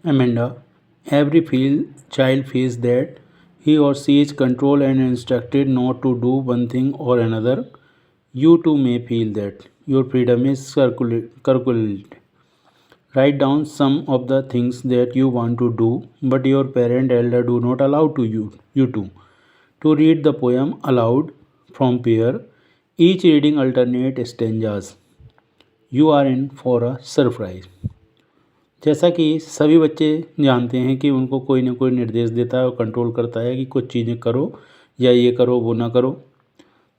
Amanda, child feels that he or she is controlled and instructed not to do one thing or another. You too may feel that your freedom is curtailed. Write down some of the things that you want to do, but your parent elder do not allow you to read the poem aloud from pair, each reading alternate stanzas. You are in for a surprise. जैसा कि सभी बच्चे जानते हैं कि उनको कोई ना कोई निर्देश देता है और कंट्रोल करता है कि कुछ चीज़ें करो या ये करो वो ना करो।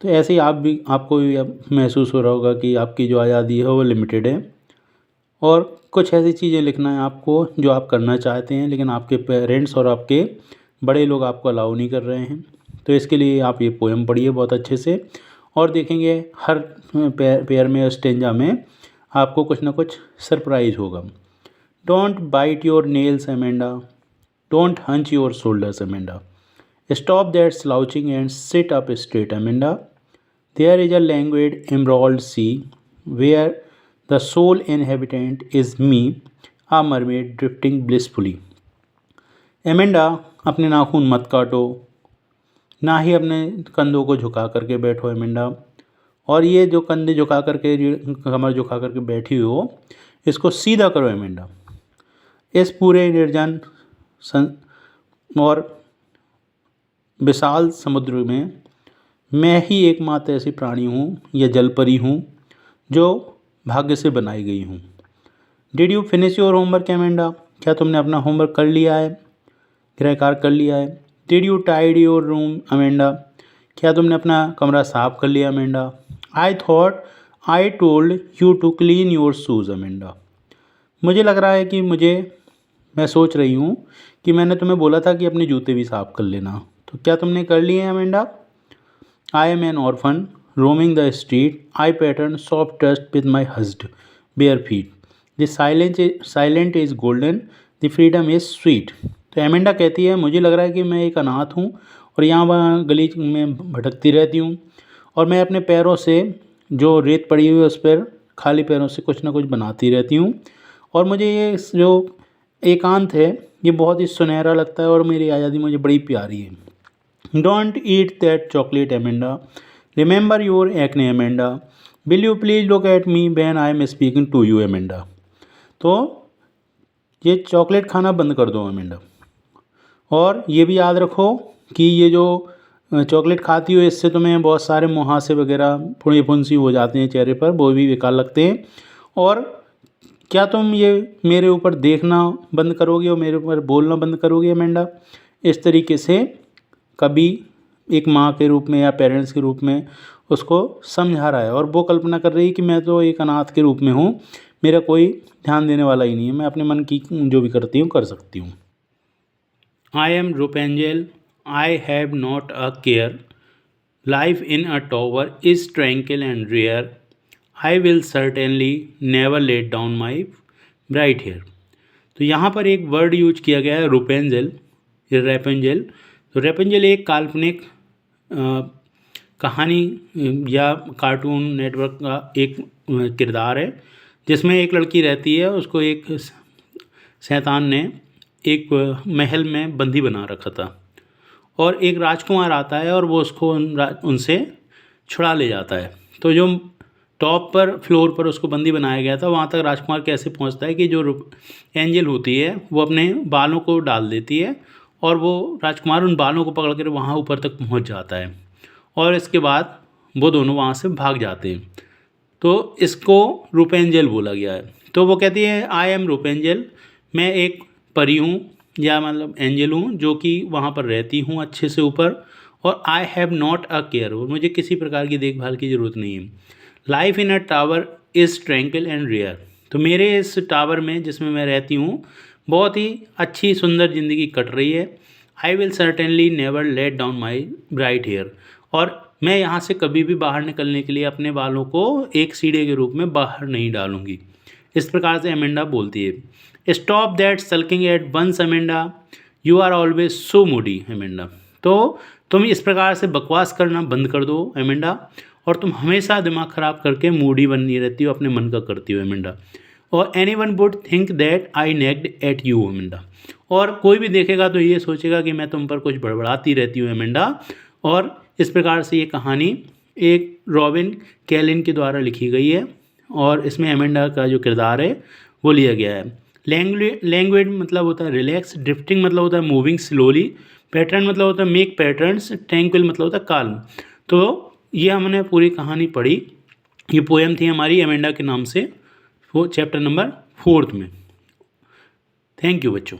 तो ऐसे ही आपको भी अब महसूस हो रहा होगा कि आपकी जो आज़ादी है वो लिमिटेड है और कुछ ऐसी चीज़ें लिखना है आपको जो आप करना चाहते हैं, लेकिन आपके पेरेंट्स और आपके बड़े लोग आपको अलाउ नहीं कर रहे हैं। तो इसके लिए आप ये पोएम पढ़िए बहुत अच्छे से और देखेंगे हर पेयर में स्टेंजा में आपको कुछ ना कुछ सरप्राइज़ होगा। Don't bite your nails Amanda, don't hunch your shoulders Amanda, stop that slouching and sit up straight Amanda, there is a languid embroidered sea where the sole inhabitant is me, a mermaid drifting blissfully. Amanda, अपने नाखून मत काटो, ना ही अपने कंधों को झुका करके बैठो एमेंडा, और ये जो कंधे झुका करके कमर झुका करके बैठी हो इसको सीधा करो एमेंडा। इस पूरे निर्जन और विशाल समुद्र में मैं ही एकमात्र ऐसी प्राणी हूँ या जलपरी हूँ जो भाग्य से बनाई गई हूँ। Did you finish your homework Amanda, क्या तुमने अपना होमवर्क कर लिया है, गृह कार्य कर लिया है। Did you tidy your room Amanda, क्या तुमने अपना कमरा साफ कर लिया Amanda. I thought I told you to clean your shoes Amanda, मुझे लग रहा है कि मैं सोच रही हूँ कि मैंने तुम्हें बोला था कि अपने जूते भी साफ कर लेना, तो क्या तुमने कर लिए हैं Amanda. I am an orphan roaming the street, I pattern soft dust with my hushed bare feet, the silent is golden, the freedom is sweet. तो एमेंडा कहती है मुझे लग रहा है कि मैं एक अनाथ हूँ और यहाँ वहाँ गली में भटकती रहती हूँ और मैं अपने पैरों से जो रेत पड़ी हुई है उस पर खाली पैरों से कुछ ना कुछ बनाती रहती हूँ और मुझे ये जो एकांत है ये बहुत ही सुनहरा लगता है और मेरी आज़ादी मुझे बड़ी प्यारी है। Don't eat that chocolate Amanda, remember your acne Amanda, will you please look at me when I am speaking to you Amanda. तो ये चॉकलेट खाना बंद कर दो एमेंडा और ये भी याद रखो कि ये जो चॉकलेट खाती हो इससे तुम्हें बहुत सारे मुहासे वगैरह फुंसी फुंसी हो जाते हैं चेहरे पर, वो भी बेकार लगते हैं। और क्या तुम ये मेरे ऊपर देखना बंद करोगे और मेरे ऊपर बोलना बंद करोगे अमेंडा। इस तरीके से कभी एक माँ के रूप में या पेरेंट्स के रूप में उसको समझा रहा है और वो कल्पना कर रही है कि मैं तो एक अनाथ के रूप में हूँ, मेरा कोई ध्यान देने वाला ही नहीं है, मैं अपने मन की जो भी करती हूँ कर सकती हूँ। I am Rapunzel, I have not a care, life in a tower is tranquil and rare, I will certainly never let down my bright hair. तो यहाँ पर एक वर्ड यूज किया गया है रूपेंजल या रेपेंजल। तो रेपेंजल एक काल्पनिक कहानी या कार्टून नेटवर्क का एक किरदार है जिसमें एक लड़की रहती है, उसको एक शैतान ने एक महल में बंदी बना रखा था और एक राजकुमार आता है और वो उसको उनसे छुड़ा ले जाता है। तो जो टॉप पर फ्लोर पर उसको बंदी बनाया गया था वहाँ तक राजकुमार कैसे पहुँचता है कि जो एंजल होती है वो अपने बालों को डाल देती है और वो राजकुमार उन बालों को पकड़ कर वहाँ ऊपर तक पहुँच जाता है और इसके बाद वो दोनों वहाँ से भाग जाते हैं। तो इसको रूपेंजल बोला गया है। तो वो कहती है आई एम रूपेंजल, मैं एक परी हूँ या मतलब एंजल हूँ जो कि वहाँ पर रहती हूँ अच्छे से ऊपर, और आई हैव नॉट अ केयर, और मुझे किसी प्रकार की देखभाल की ज़रूरत नहीं है। Life in a tower is tranquil and rare, तो मेरे इस टावर में जिसमें मैं रहती हूँ बहुत ही अच्छी सुंदर ज़िंदगी कट रही है। I will certainly never let down my bright hair, और मैं यहाँ से कभी भी बाहर निकलने के लिए अपने बालों को एक सीढ़े के रूप में बाहर नहीं डालूंगी। इस प्रकार से एमेंडा बोलती है। Stop that sulking at once Amanda, you are always so moody Amanda. तो तुम इस प्रकार से बकवास करना बंद कर दो अमेंडा, और तुम हमेशा दिमाग ख़राब करके मूडी बनी रहती हो, अपने मन का करती हो अमेंडा। और anyone would think that I nagged at you Amanda, और कोई भी देखेगा तो ये सोचेगा कि मैं तुम पर कुछ बड़बड़ाती रहती हूँ एमेंडा। और इस प्रकार से ये कहानी एक रॉबिन कैलिन के द्वारा लिखी गई है और इसमें एमेंडा का जो किरदार है वो लिया गया है। लैंग्वेज मतलब होता है रिलैक्स, ड्रिफ्टिंग मतलब होता है मूविंग स्लोली, पैटर्न मतलब होता है मेक पैटर्न्स, ट्रैंक्विल मतलब होता है काल्म। तो ये हमने पूरी कहानी पढ़ी, ये पोएम थी हमारी एमेंडा के नाम से, वो चैप्टर नंबर 4 में। थैंक यू बच्चों।